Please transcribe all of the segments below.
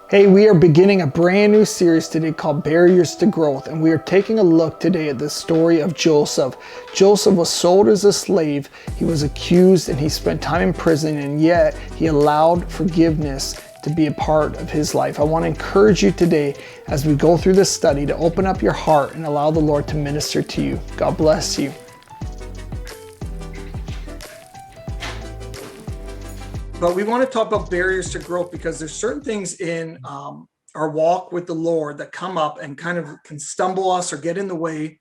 Hey, we are beginning a brand new series today called Barriers to Growth, and we are taking a look today at the story of Joseph. Joseph was sold as a slave, he was accused, and he spent time in prison, and yet he allowed forgiveness to be a part of his life. I want to encourage you today as we go through this study to open up your heart and allow the Lord to minister to you. God bless you. But we want to talk about barriers to growth because there's certain things in our walk with the Lord that come up and kind of can stumble us or get in the way.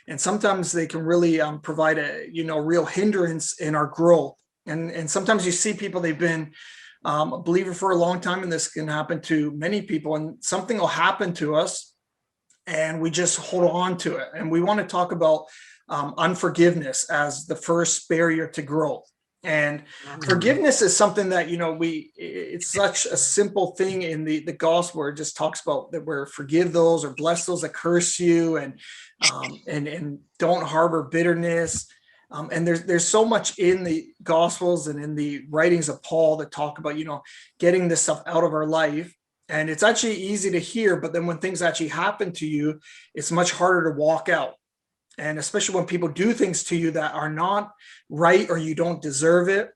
And sometimes they can really provide a real hindrance in our growth. And sometimes you see people, they've been a believer for a long time, and this can happen to many people. And something will happen to us and we just hold on to it. And we want to talk about unforgiveness as the first barrier to growth. And forgiveness is something that, it's such a simple thing in the gospel where it just talks about that we're forgive those or bless those that curse you and don't harbor bitterness. And there's so much in the gospels and in the writings of Paul that talk about, getting this stuff out of our life. And it's actually easy to hear, but then when things actually happen to you, it's much harder to walk out. And especially when people do things to you that are not right or you don't deserve it,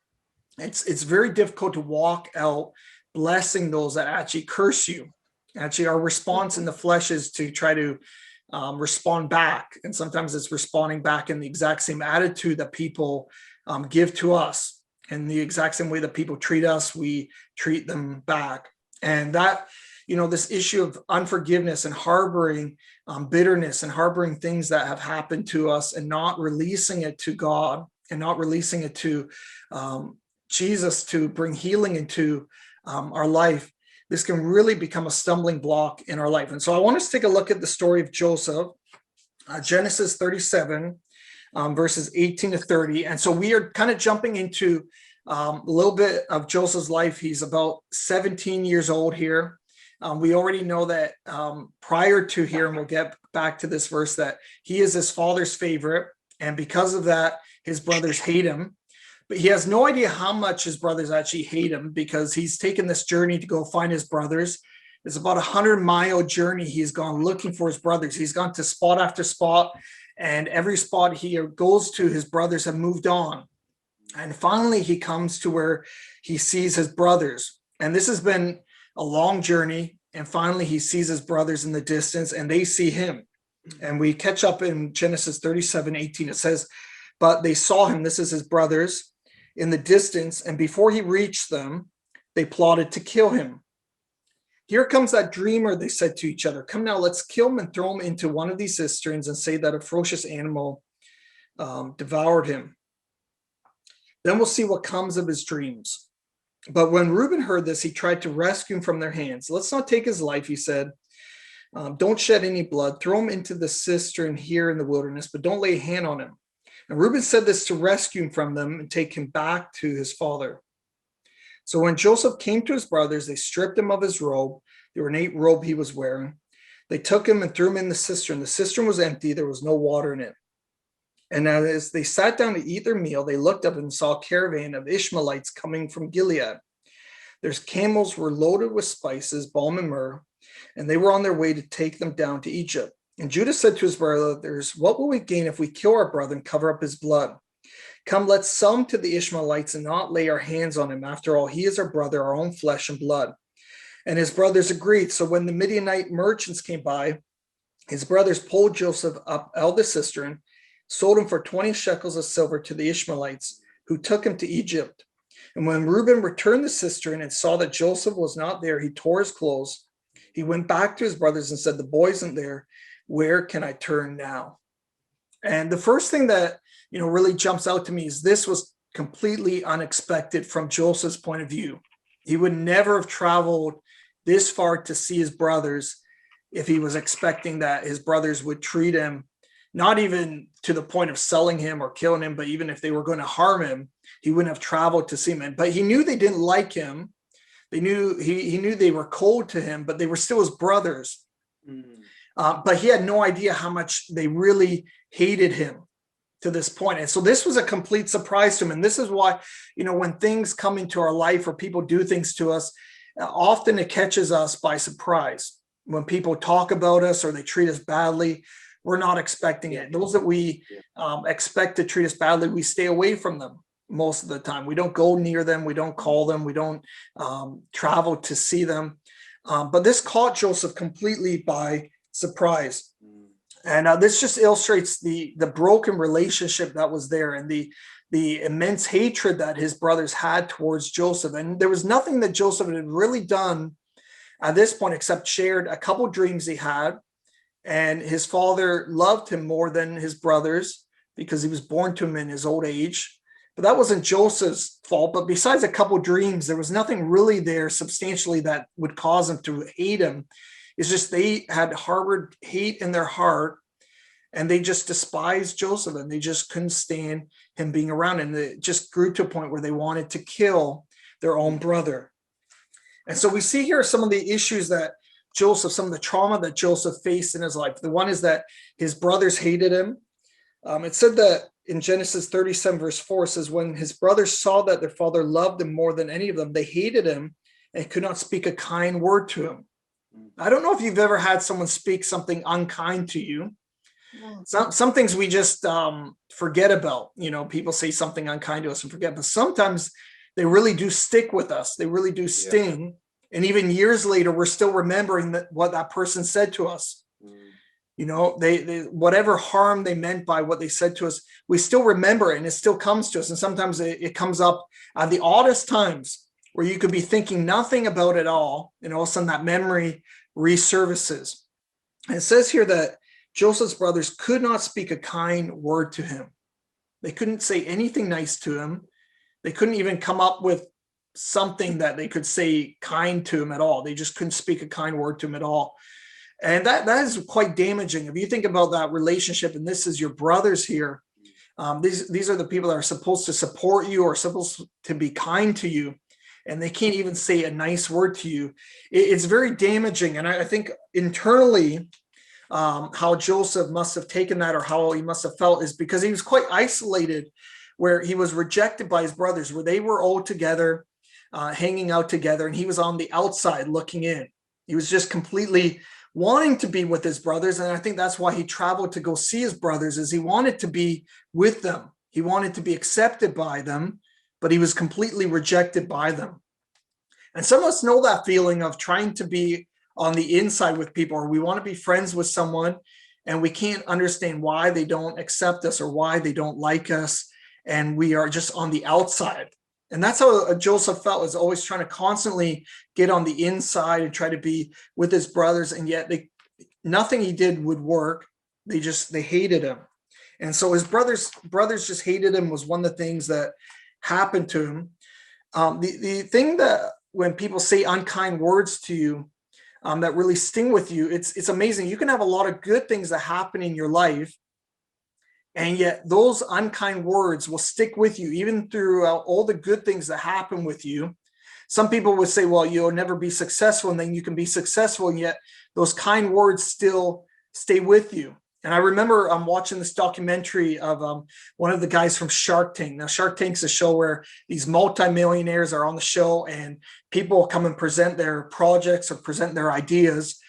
it's very difficult to walk out blessing those that actually curse you. Actually, our response in the flesh is to try to respond back. And sometimes it's responding back in the exact same attitude that people give to us. And the exact same way that people treat us, we treat them back. And that, this issue of unforgiveness and harboring bitterness and harboring things that have happened to us and not releasing it to God and not releasing it to Jesus to bring healing into our life, this can really become a stumbling block in our life. And so I want us to take a look at the story of Joseph, Genesis 37, verses 18 to 30. And so we are kind of jumping into a little bit of Joseph's life. He's about 17 years old here. We already know that prior to here, and we'll get back to this verse, that he is his father's favorite. And because of that, his brothers hate him. But he has no idea how much his brothers actually hate him because he's taken this journey to go find his brothers. It's about 100-mile journey. He's gone looking for his brothers. He's gone to spot after spot. And every spot he goes to, his brothers have moved on. And finally, he comes to where he sees his brothers. And this has been a long journey, and finally he sees his brothers in the distance and they see him. And we catch up in Genesis 37:18. It says, but they saw him, this is his brothers, in the distance, and before he reached them, they plotted to kill him. Here comes that dreamer, they said to each other. Come now, let's kill him and throw him into one of these cisterns and say that a ferocious animal devoured him. Then we'll see what comes of his dreams. But when Reuben heard this, he tried to rescue him from their hands. Let's not take his life, he said. Don't shed any blood. Throw him into the cistern here in the wilderness, but don't lay a hand on him. And Reuben said this to rescue him from them and take him back to his father. So when Joseph came to his brothers, they stripped him of his robe, the ornate robe he was wearing. They took him and threw him in the cistern. The cistern was empty. There was no water in it. And as they sat down to eat their meal, they looked up and saw a caravan of Ishmaelites coming from Gilead. Their camels were loaded with spices, balm and myrrh, and they were on their way to take them down to Egypt. And Judah said to his brothers, what will we gain if we kill our brother and cover up his blood? Come, let's sell him to the Ishmaelites and not lay our hands on him. After all, he is our brother, our own flesh and blood. And his brothers agreed. So when the Midianite merchants came by, his brothers pulled Joseph up out of the cistern, sold him for 20 shekels of silver to the Ishmaelites, who took him to Egypt. And when Reuben returned the cistern and saw that Joseph was not there, he tore his clothes. He went back to his brothers and said, the boy isn't there. Where can I turn now? And the first thing that, really jumps out to me is this was completely unexpected from Joseph's point of view. He would never have traveled this far to see his brothers if he was expecting that his brothers would treat him not even to the point of selling him or killing him, but even if they were going to harm him, he wouldn't have traveled to see him. But he knew they didn't like him. They knew he knew they were cold to him, but they were still his brothers. But he had no idea how much they really hated him to this point. And so this was a complete surprise to him. And this is why, when things come into our life or people do things to us, often it catches us by surprise. When people talk about us or they treat us badly, we're not expecting it. Those that we expect to treat us badly, we stay away from them most of the time. We don't go near them. We don't call them. We don't travel to see them. But this caught Joseph completely by surprise. And this just illustrates the broken relationship that was there, and the immense hatred that his brothers had towards Joseph. And there was nothing that Joseph had really done at this point except shared a couple dreams he had. And his father loved him more than his brothers because he was born to him in his old age. But that wasn't Joseph's fault. But besides a couple dreams, there was nothing really there substantially that would cause him to hate him. It's just they had harbored hate in their heart, and they just despised Joseph, and they just couldn't stand him being around. And it just grew to a point where they wanted to kill their own brother. And so we see here some of the issues that Joseph, some of the trauma that Joseph faced in his life. The one is that his brothers hated him. It said that in Genesis 37, verse 4, it says, when his brothers saw that their father loved him more than any of them, they hated him and could not speak a kind word to him. I don't know if you've ever had someone speak something unkind to you. Some things we just forget about. People say something unkind to us and forget, but sometimes they really do stick with us. They really do sting. Yeah. And even years later, we're still remembering what that person said to us. They whatever harm they meant by what they said to us, we still remember it, and it still comes to us. And sometimes it comes up at the oddest times where you could be thinking nothing about it all, and all of a sudden that memory resurfaces. And it says here that Joseph's brothers could not speak a kind word to him. They couldn't say anything nice to him. They couldn't even come up with something that they could say kind to him at all. They just couldn't speak a kind word to him at all. And that is quite damaging. If you think about that relationship, and this is your brothers here, these are the people that are supposed to support you or supposed to be kind to you, and they can't even say a nice word to you. It's very damaging. And I think internally, how Joseph must have taken that, or how he must have felt, is because he was quite isolated, where he was rejected by his brothers, where they were all together, hanging out together, and he was on the outside looking in. He was just completely wanting to be with his brothers. And I think that's why he traveled to go see his brothers, is he wanted to be with them. He wanted to be accepted by them, but he was completely rejected by them. And some of us know that feeling of trying to be on the inside with people, or we want to be friends with someone and we can't understand why they don't accept us or why they don't like us, and we are just on the outside. And that's how Joseph felt, is always trying to constantly get on the inside and try to be with his brothers, and yet nothing he did would work. They hated him. And so his brothers just hated him was one of the things that happened to him. The thing that when people say unkind words to you, that really sting with you, it's amazing. You can have a lot of good things that happen in your life, and yet those unkind words will stick with you even throughout all the good things that happen with you. Some people would say, well, you'll never be successful, and then you can be successful, and yet those kind words still stay with you. And I remember watching this documentary of one of the guys from Shark Tank. Now, Shark Tank's a show where these multimillionaires are on the show, and people come and present their projects or present their ideas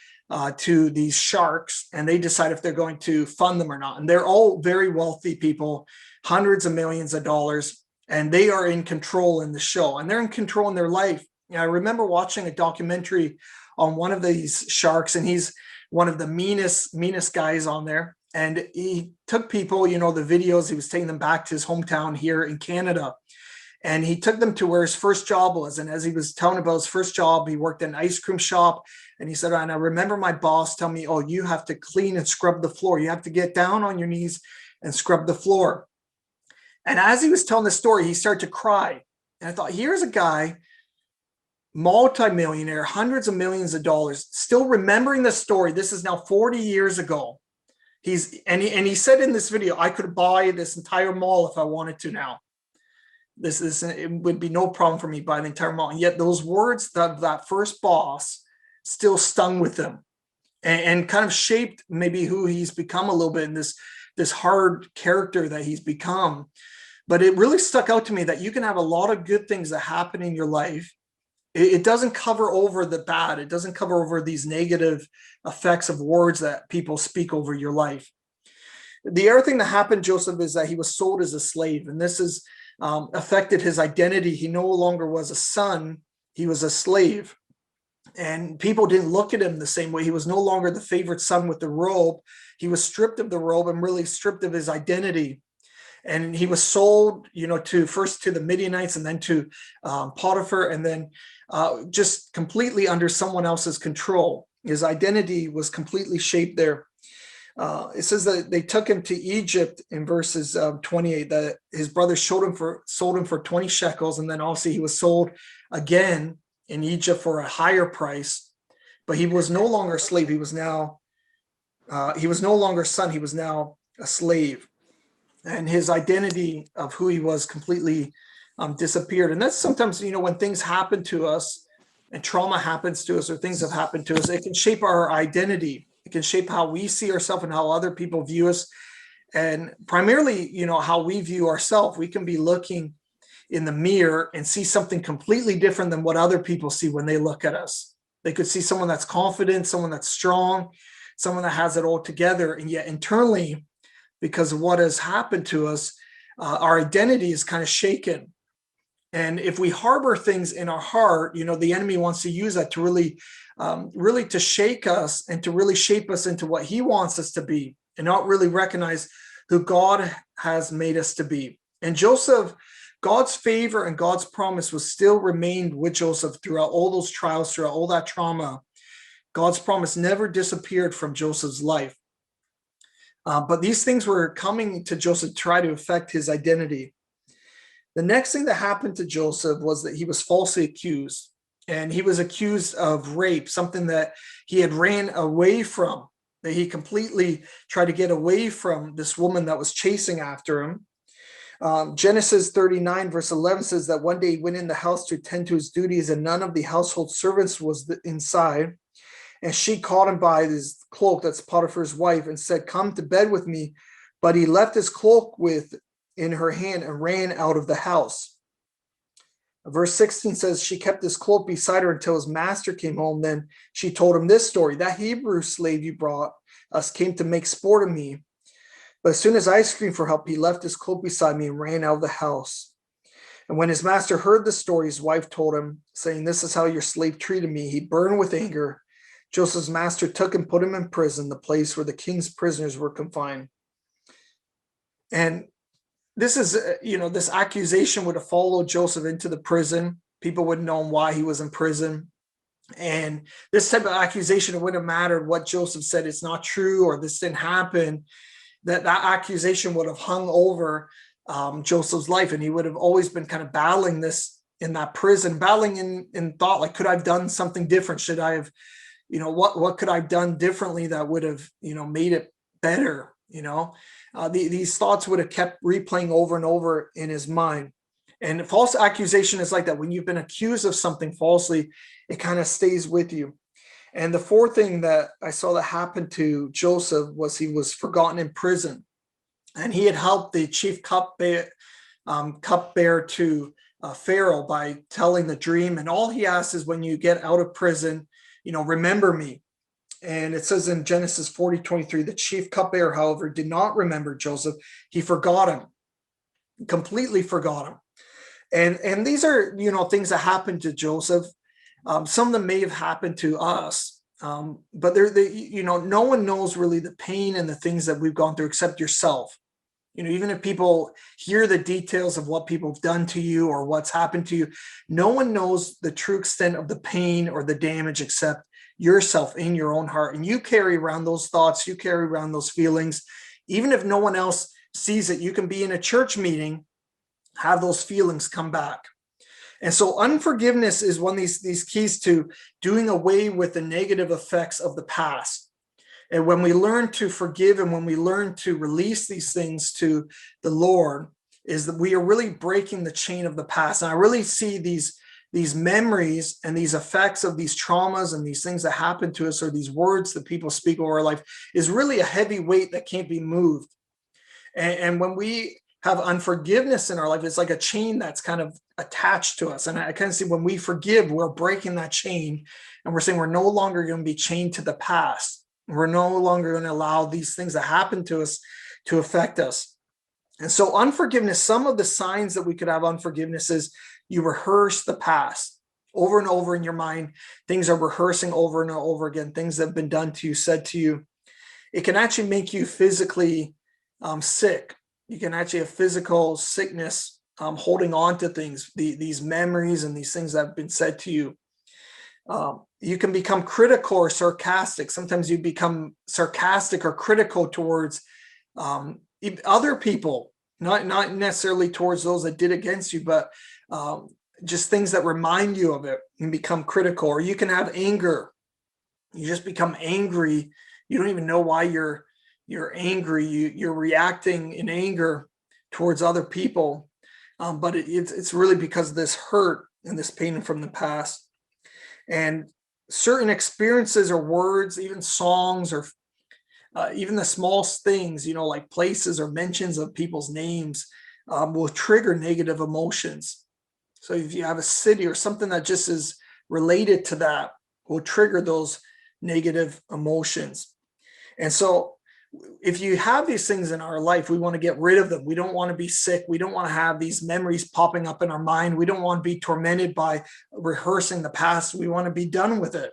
to these sharks, and they decide if they're going to fund them or not. And they're all very wealthy people, hundreds of millions of dollars, and they are in control in the show, and they're in control in their life. I remember watching a documentary on one of these sharks, and he's one of the meanest guys on there. And he took people, the videos, he was taking them back to his hometown here in Canada. And he took them to where his first job was. And as he was telling about his first job, he worked in an ice cream shop. And he said, and I remember my boss telling me, oh, you have to clean and scrub the floor. You have to get down on your knees and scrub the floor. And as he was telling the story, he started to cry. And I thought, here's a guy, multimillionaire, hundreds of millions of dollars, still remembering the story. This is now 40 years ago. He said in this video, I could buy this entire mall if I wanted to now. It would be no problem for me to buy the entire mall. And yet those words that first boss still stung with him, and kind of shaped maybe who he's become a little bit in this hard character that he's become. But it really stuck out to me that you can have a lot of good things that happen in your life, It doesn't cover over the bad. It doesn't cover over these negative effects of words that people speak over your life. The other thing that happened, Joseph, is that he was sold as a slave, and this has affected his identity. He no longer was a son, he was a slave. And people didn't look at him the same way. He was no longer the favorite son with the robe. He was stripped of the robe and really stripped of his identity. And he was sold, to first to the Midianites and then to Potiphar, and then just completely under someone else's control. His identity was completely shaped there. It says that they took him to Egypt in verses 28, that his brothers sold him for 20 shekels. And then obviously he was sold again in Egypt for a higher price, but he was no longer a slave. He was no longer a son. He was now a slave, and his identity of who he was completely disappeared. And that's sometimes, when things happen to us and trauma happens to us or things have happened to us, it can shape our identity. It can shape how we see ourselves and how other people view us. And primarily, how we view ourselves. We can be looking in the mirror and see something completely different than what other people see when they look at us. They could see someone that's confident, someone that's strong, someone that has it all together. And yet internally, because of what has happened to us, our identity is kind of shaken. And if we harbor things in our heart, the enemy wants to use that to really to shake us and to really shape us into what he wants us to be, and not really recognize who God has made us to be. And Joseph, God's favor and God's promise was still remained with Joseph throughout all those trials, throughout all that trauma. God's promise never disappeared from Joseph's life. But these things were coming to Joseph to try to affect his identity. The next thing that happened to Joseph was that he was falsely accused, and he was accused of rape, something that he had ran away from, that he completely tried to get away from this woman that was chasing after him. Genesis 39 verse 11 says that one day he went in the house to attend to his duties, and none of the household servants was inside. And she caught him by his cloak, that's Potiphar's wife, and said, "Come to bed with me." But he left his cloak in her hand and ran out of the house. Verse 16 says she kept his cloak beside her until his master came home. Then she told him this story: "That Hebrew slave you brought us came to make sport of me. But as soon as I screamed for help, he left his cloak beside me and ran out of the house." And when his master heard the story, his wife told him, saying, "This is how your slave treated me." He burned with anger. Joseph's master took and put him in prison, the place where the king's prisoners were confined. And this is, this accusation would have followed Joseph into the prison. People wouldn't know why he was in prison. And this type of accusation, it wouldn't have mattered what Joseph said, it's not true, or this didn't happen. That accusation would have hung over Joseph's life, and he would have always been kind of battling this in that prison, battling in thought, like, could I have done something different? Should I have, what could I have done differently that would have, made it better? These thoughts would have kept replaying over and over in his mind. And false accusation is like that. When you've been accused of something falsely, it kind of stays with you. And the fourth thing that I saw that happened to Joseph was he was forgotten in prison. And he had helped the chief cupbearer to Pharaoh by telling the dream. And all he asked is, when you get out of prison, remember me. And it says in Genesis 40:23, the chief cupbearer, however, did not remember Joseph. He forgot him, completely forgot him. And these are, things that happened to Joseph. Some of them may have happened to us, but no one knows really the pain and the things that we've gone through except yourself. Even if people hear the details of what people have done to you or what's happened to you, no one knows the true extent of the pain or the damage except yourself in your own heart. And you carry around those thoughts, you carry around those feelings. Even if no one else sees it, you can be in a church meeting, have those feelings come back. And so unforgiveness is one of these keys to doing away with the negative effects of the past. And when we learn to forgive and when we learn to release these things to the Lord, is that we are really breaking the chain of the past. And I really see these memories and these effects of these traumas and these things that happen to us, or these words that people speak over our life, is really a heavy weight that can't be moved. And when we have unforgiveness in our life, it's like a chain that's kind of attached to us. And I kind of see when we forgive, we're breaking that chain, and we're saying we're no longer going to be chained to the past. We're no longer going to allow these things that happen to us to affect us. And so unforgiveness, some of the signs that we could have unforgiveness is you rehearse the past over and over in your mind. Things are rehearsing over and over again, things that have been done to you, said to you. It can actually make you physically sick. You can actually have physical sickness, holding on to things, these memories and these things that have been said to you. You can become critical or sarcastic. Sometimes you become sarcastic or critical towards other people, not necessarily towards those that did against you, but just things that remind you of it. You can become critical, or you can have anger. You just become angry. You don't even know why you're angry. You're reacting in anger towards other people, but it's really because of this hurt and this pain from the past. And certain experiences or words, even songs, or even the smallest things, like places or mentions of people's names, will trigger negative emotions. So if you have a city or something that just is related to that, will trigger those negative emotions. And so if you have these things in our life, we want to get rid of them. We don't want to be sick. We don't want to have these memories popping up in our mind. We don't want to be tormented by rehearsing the past. We want to be done with it.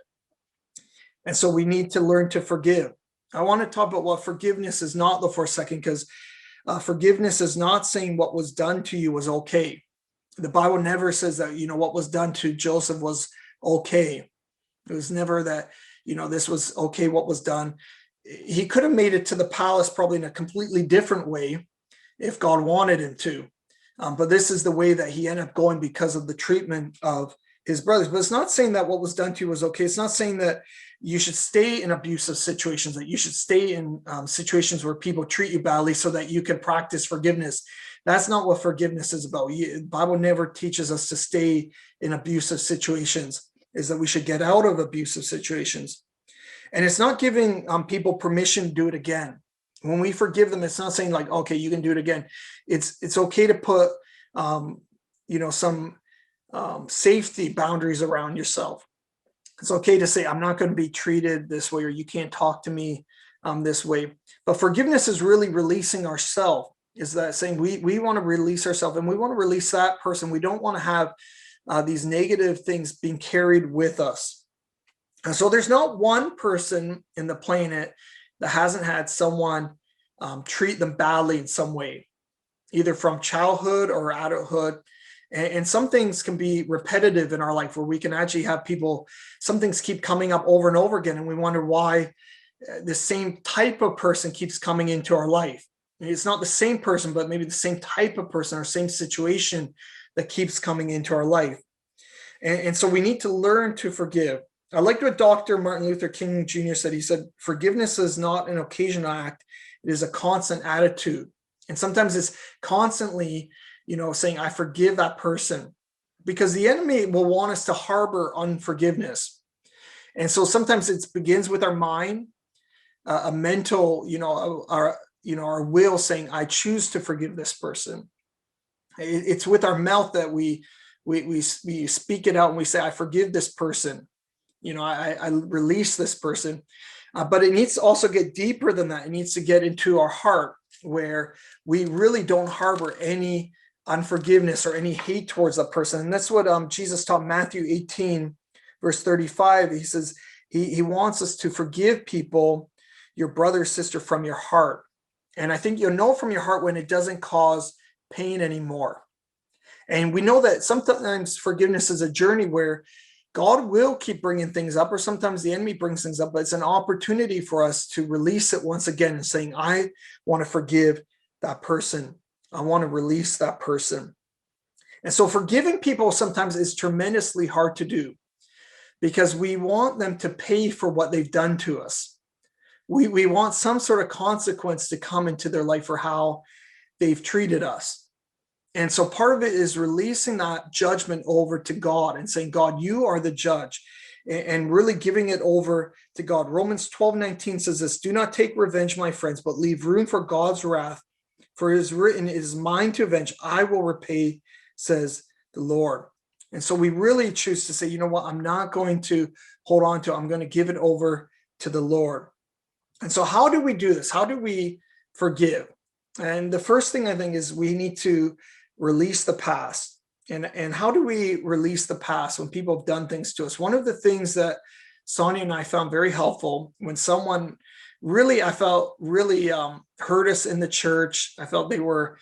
And so we need to learn to forgive. I want to talk about what forgiveness is not, though, for a second, because forgiveness is not saying what was done to you was okay. The Bible never says that, what was done to Joseph was okay. It was never that, this was okay, what was done. He could have made it to the palace probably in a completely different way if God wanted him to. But this is the way that he ended up going because of the treatment of his brothers. But it's not saying that what was done to you was okay. It's not saying that you should stay in abusive situations, that you should stay in situations where people treat you badly so that you can practice forgiveness. That's not what forgiveness is about. The Bible never teaches us to stay in abusive situations. Is that we should get out of abusive situations. And it's not giving people permission to do it again. When we forgive them, it's not saying like, okay, you can do it again. It's okay to put, some safety boundaries around yourself. It's okay to say, I'm not going to be treated this way, or you can't talk to me this way. But forgiveness is really releasing ourselves. Is that saying we want to release ourselves, and we want to release that person. We don't want to have these negative things being carried with us. And so there's not one person in the planet that hasn't had someone treat them badly in some way, either from childhood or adulthood. And some things can be repetitive in our life, where we can actually have people, some things keep coming up over and over again, and we wonder why the same type of person keeps coming into our life. It's not the same person, but maybe the same type of person or same situation that keeps coming into our life. And so we need to learn to forgive. I liked what Dr. Martin Luther King Jr. said. He said, forgiveness is not an occasional act. It is a constant attitude. And sometimes it's constantly, saying, I forgive that person, because the enemy will want us to harbor unforgiveness. And so sometimes it begins with our mind, a mental, our will saying, I choose to forgive this person. It's with our mouth that we speak it out, and we say, I forgive this person. I release this person. But it needs to also get deeper than that. It needs to get into our heart, where we really don't harbor any unforgiveness or any hate towards that person. And that's what Jesus taught Matthew 18, verse 35. He says he wants us to forgive people, your brother or sister, from your heart. And I think you'll know from your heart when it doesn't cause pain anymore. And we know that sometimes forgiveness is a journey where God will keep bringing things up, or sometimes the enemy brings things up, but it's an opportunity for us to release it once again and saying, I want to forgive that person. I want to release that person. And so forgiving people sometimes is tremendously hard to do, because we want them to pay for what they've done to us. We want some sort of consequence to come into their life for how they've treated us. And so part of it is releasing that judgment over to God and saying, God, you are the judge, and really giving it over to God. Romans 12:19 says this, do not take revenge, my friends, but leave room for God's wrath. For it is written, it is mine to avenge. I will repay, says the Lord. And so we really choose to say, you know what, I'm not going to hold on to it. I'm going to give it over to the Lord. And so how do we do this? How do we forgive? And the first thing I think is we need to release the past. And how do we release the past when people have done things to us? One of the things that Sonia and I found very helpful when someone really, I felt really hurt us in the church. I felt they were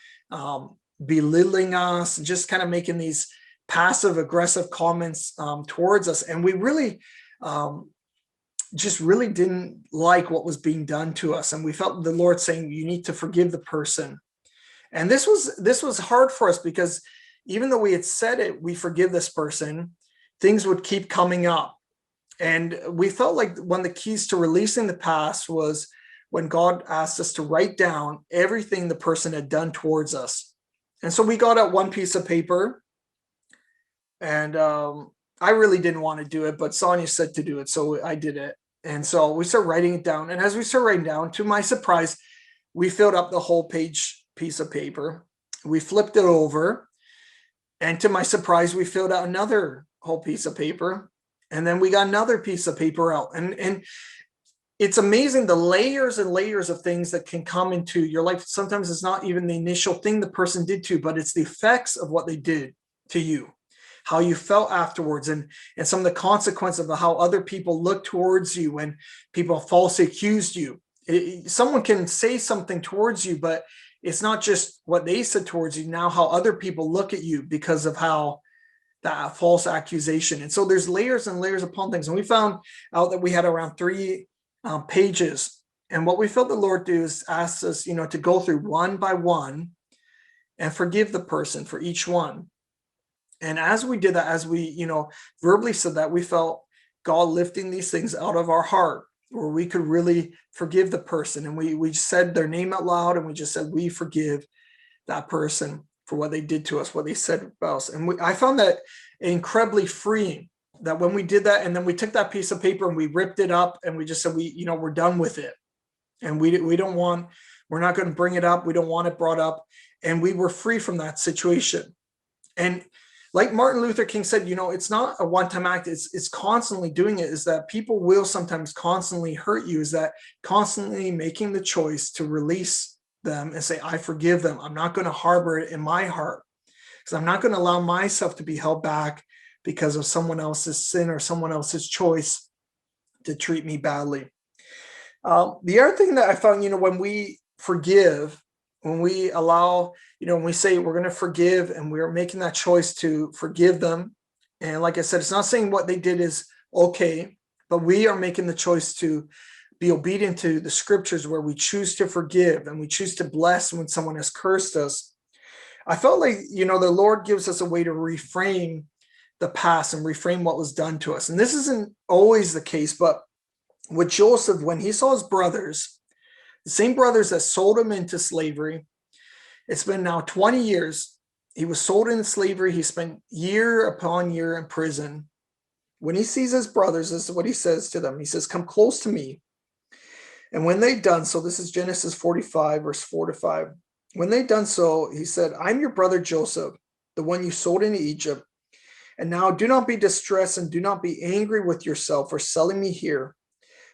belittling us and just kind of making these passive aggressive comments towards us. And we really just really didn't like what was being done to us. And we felt the Lord saying, you need to forgive the person. And this was hard for us because even though we had said it, we forgive this person, things would keep coming up. And we felt like one of the keys to releasing the past was when God asked us to write down everything the person had done towards us. And so we got out one piece of paper, and I really didn't want to do it, but Sonia said to do it, so I did it. And so we started writing it down. And as we started writing down, to my surprise, we filled up the whole piece of paper. We flipped it over. And to my surprise, we filled out another whole piece of paper. And then we got another piece of paper out. And it's amazing the layers and layers of things that can come into your life. Sometimes it's not even the initial thing the person did to you, but it's the effects of what they did to you, how you felt afterwards, and some of the consequences of how other people look towards you when people falsely accused you. Someone can say something towards you, but it's not just what they said towards you, now how other people look at you because of how that false accusation. And so there's layers and layers upon things. And we found out that we had around 3 pages. And what we felt the Lord do is ask us, to go through one by one and forgive the person for each one. And as we did that, as we, verbally said that, we felt God lifting these things out of our heart, where we could really forgive the person. And we said their name out loud, and we just said, we forgive that person for what they did to us, what they said about us. And I found that incredibly freeing, that when we did that, and then we took that piece of paper and we ripped it up, and we just said, we're done with it. And we're not going to bring it up. We don't want it brought up. And we were free from that situation. And like Martin Luther King said, it's not a one-time act. It's constantly doing it. Is that people will sometimes constantly hurt you, is that constantly making the choice to release them and say, I forgive them. I'm not going to harbor it in my heart, because I'm not going to allow myself to be held back because of someone else's sin or someone else's choice to treat me badly. The other thing that I found, when we forgive, when we allow, when we say we're going to forgive and we're making that choice to forgive them. And like I said, it's not saying what they did is okay, but we are making the choice to be obedient to the scriptures, where we choose to forgive and we choose to bless when someone has cursed us. I felt like, the Lord gives us a way to reframe the past and reframe what was done to us. And this isn't always the case, but with Joseph, when he saw his brothers, the same brothers that sold him into slavery, it's been now 20 years. He was sold into slavery. He spent year upon year in prison. When he sees his brothers, this is what he says to them. He says, come close to me. And when they'd done so, this is Genesis 45, verse 4-5. When they'd done so, he said, I'm your brother Joseph, the one you sold into Egypt. And now do not be distressed and do not be angry with yourself for selling me here,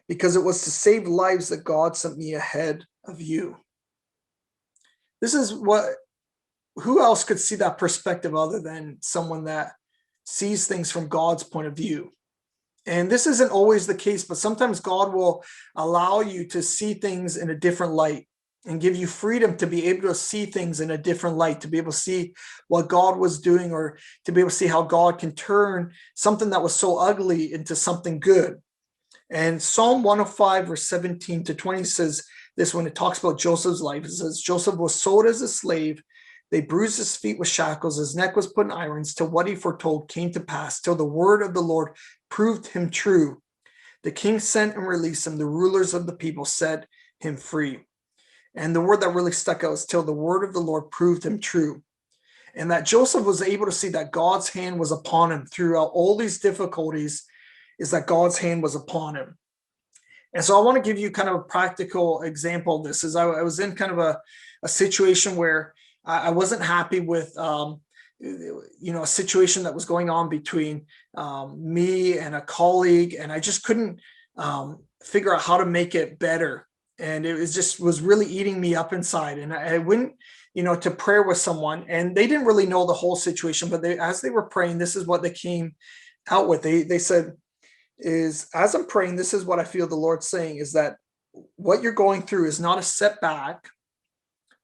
because it was to save lives that God sent me ahead of you. This is who else could see that perspective other than someone that sees things from God's point of view? And this isn't always the case, but sometimes God will allow you to see things in a different light and give you freedom to be able to see things in a different light, to be able to see what God was doing, or to be able to see how God can turn something that was so ugly into something good. And Psalm 105, verse 17-20 says this when it talks about Joseph's life. It says, Joseph was sold as a slave. They bruised his feet with shackles. His neck was put in irons, till what he foretold came to pass, till the word of the Lord proved him true. The king sent and released him. The rulers of the people set him free. And the word that really stuck out is till the word of the Lord proved him true. And that Joseph was able to see that God's hand was upon him throughout all these difficulties, is that God's hand was upon him. And so I want to give you kind of a practical example of this. Is I was in kind of a situation where I wasn't happy with a situation that was going on between me and a colleague, and I just couldn't figure out how to make it better. And it was really eating me up inside. And I went, to prayer with someone, and they didn't really know the whole situation, but as they were praying, this is what they came out with. They said, as I'm praying, this is what I feel the Lord saying, is that what you're going through is not a setback,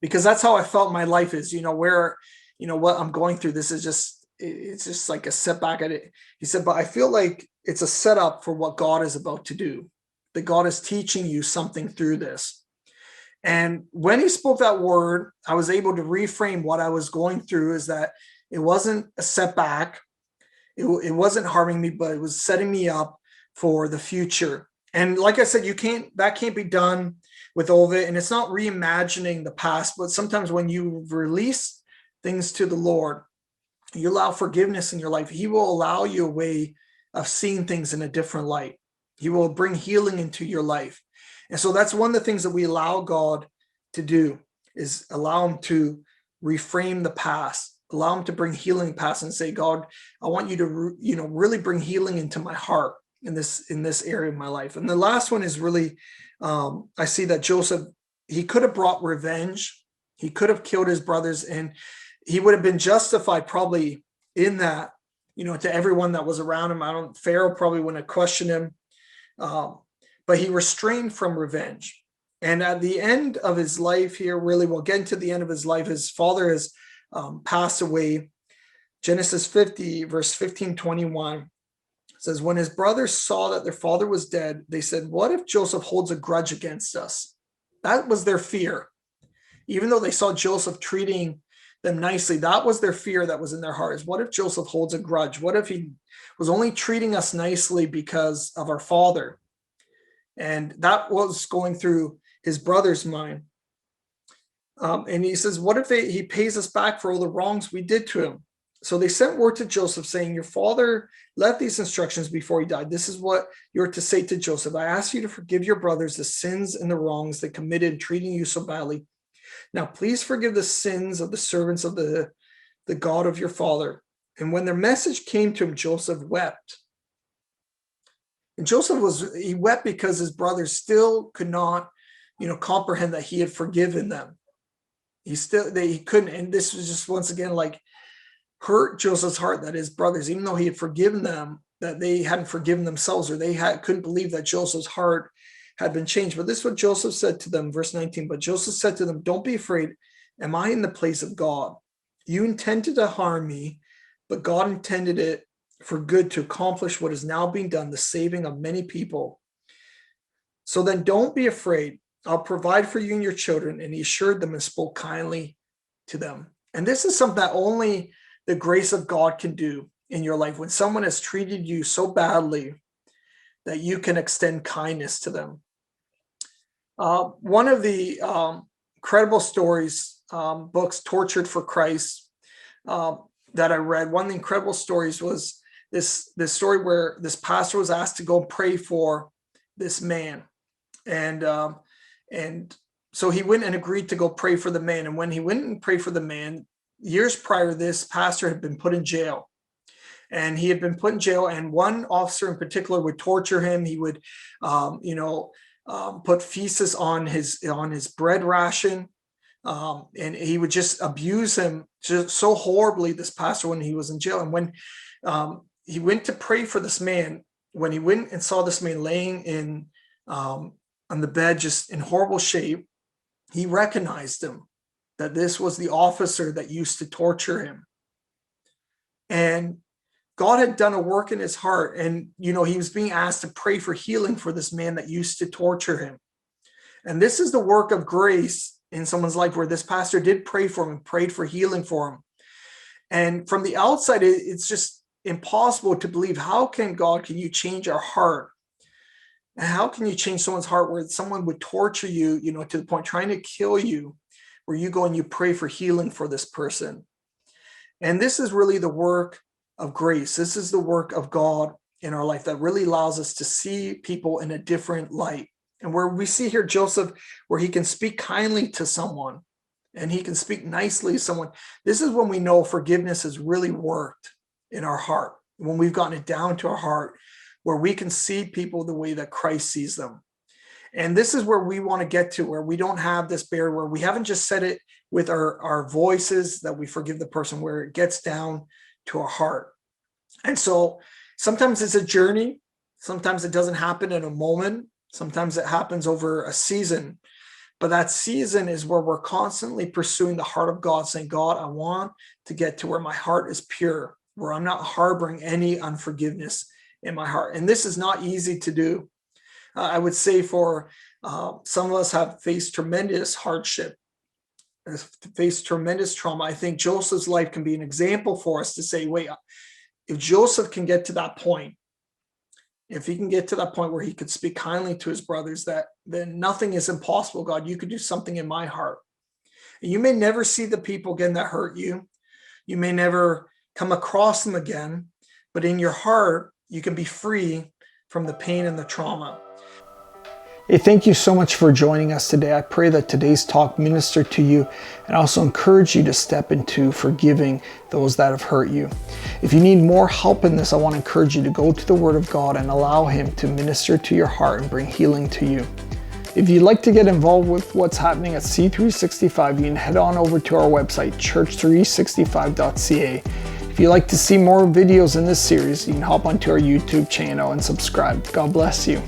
because that's how I felt my life is, where, what I'm going through. It's just like a setback. He said, but I feel like it's a setup for what God is about to do, that God is teaching you something through this. And when he spoke that word, I was able to reframe what I was going through, is that it wasn't a setback. It wasn't harming me, but it was setting me up for the future. And like I said, that can't be done with Ovid, and it's not reimagining the past, but sometimes when you release things to the Lord, you allow forgiveness in your life, he will allow you a way of seeing things in a different light. He will bring healing into your life. And so that's one of the things that we allow God to do, is allow him to reframe the past, allow him to bring healing past, and say, God, I want you to, really bring healing into my heart in this area of my life. And the last one is really, I see that Joseph, he could have brought revenge. He could have killed his brothers, and he would have been justified probably in that, to everyone that was around him. Pharaoh probably wouldn't have questioned him. But he restrained from revenge. And at the end of his life here, really, we'll get into the end of his life. His father has passed away. Genesis 50, verse 15-21 says, when his brothers saw that their father was dead, they said, what if Joseph holds a grudge against us? That was their fear. Even though they saw Joseph treating them nicely, that was their fear that was in their hearts. What if Joseph holds a grudge? What if he was only treating us nicely because of our father? And that was going through his brother's mind. And he says, what if he pays us back for all the wrongs we did to him? So they sent word to Joseph saying, your father left these instructions before he died. This is what you're to say to Joseph. I ask you to forgive your brothers the sins and the wrongs they committed in treating you so badly. Now, please forgive the sins of the servants of the God of your father. And when their message came to him, Joseph wept. And he wept because his brothers still could not, comprehend that he had forgiven them. He couldn't. And this was just, once again, like, hurt Joseph's heart, that his brothers, even though he had forgiven them, that they hadn't forgiven themselves, or couldn't believe that Joseph's heart had been changed. But this is what Joseph said to them, verse 19. But Joseph said to them, don't be afraid. Am I in the place of God? You intended to harm me, but God intended it for good, to accomplish what is now being done, the saving of many people. So then don't be afraid. I'll provide for you and your children. And he assured them and spoke kindly to them. And this is something that only the grace of God can do in your life. When someone has treated you so badly, that you can extend kindness to them. One of the incredible stories, books, Tortured for Christ, that I read, one of the incredible stories was this story where this pastor was asked to go pray for this man. And so he went and agreed to go pray for the man. And when he went and prayed for the man, years prior, this pastor had been put in jail. And he had been put in jail, and one officer in particular would torture him. He would, put feces on his bread ration, and he would just abuse him just so horribly, this pastor, when he was in jail. And when he went to pray for this man, when he went and saw this man laying in on the bed, just in horrible shape, he recognized him, that this was the officer that used to torture him. And God had done a work in his heart, and he was being asked to pray for healing for this man that used to torture him. And this is the work of grace in someone's life, where this pastor did pray for him and prayed for healing for him. And from the outside, it's just impossible to believe, how can you change our heart? And how can you change someone's heart where someone would torture you, to the point trying to kill you, where you go and you pray for healing for this person? And this is really the work of grace. This is the work of God in our life that really allows us to see people in a different light. And where we see here Joseph, where he can speak kindly to someone and he can speak nicely to someone. This is when we know forgiveness has really worked in our heart, when we've gotten it down to our heart, where we can see people the way that Christ sees them. And this is where we want to get to, where we don't have this barrier, where we haven't just said it with our voices that we forgive the person, where it gets down to our heart. And so sometimes it's a journey. Sometimes it doesn't happen in a moment. Sometimes it happens over a season. But that season is where we're constantly pursuing the heart of God, saying, God, I want to get to where my heart is pure, where I'm not harboring any unforgiveness in my heart. And this is not easy to do. I would say for some of us have faced tremendous hardship, faced tremendous trauma. I think Joseph's life can be an example for us to say, wait, if Joseph can get to that point, if he can get to that point where he could speak kindly to his brothers, then nothing is impossible. God, you could do something in my heart. And you may never see the people again that hurt you. You may never come across them again, but in your heart, you can be free from the pain and the trauma. Hey, thank you so much for joining us today. I pray that today's talk ministered to you and also encourage you to step into forgiving those that have hurt you. If you need more help in this, I want to encourage you to go to the Word of God and allow Him to minister to your heart and bring healing to you. If you'd like to get involved with what's happening at C365, you can head on over to our website, church365.ca. If you'd like to see more videos in this series, you can hop onto our YouTube channel and subscribe. God bless you.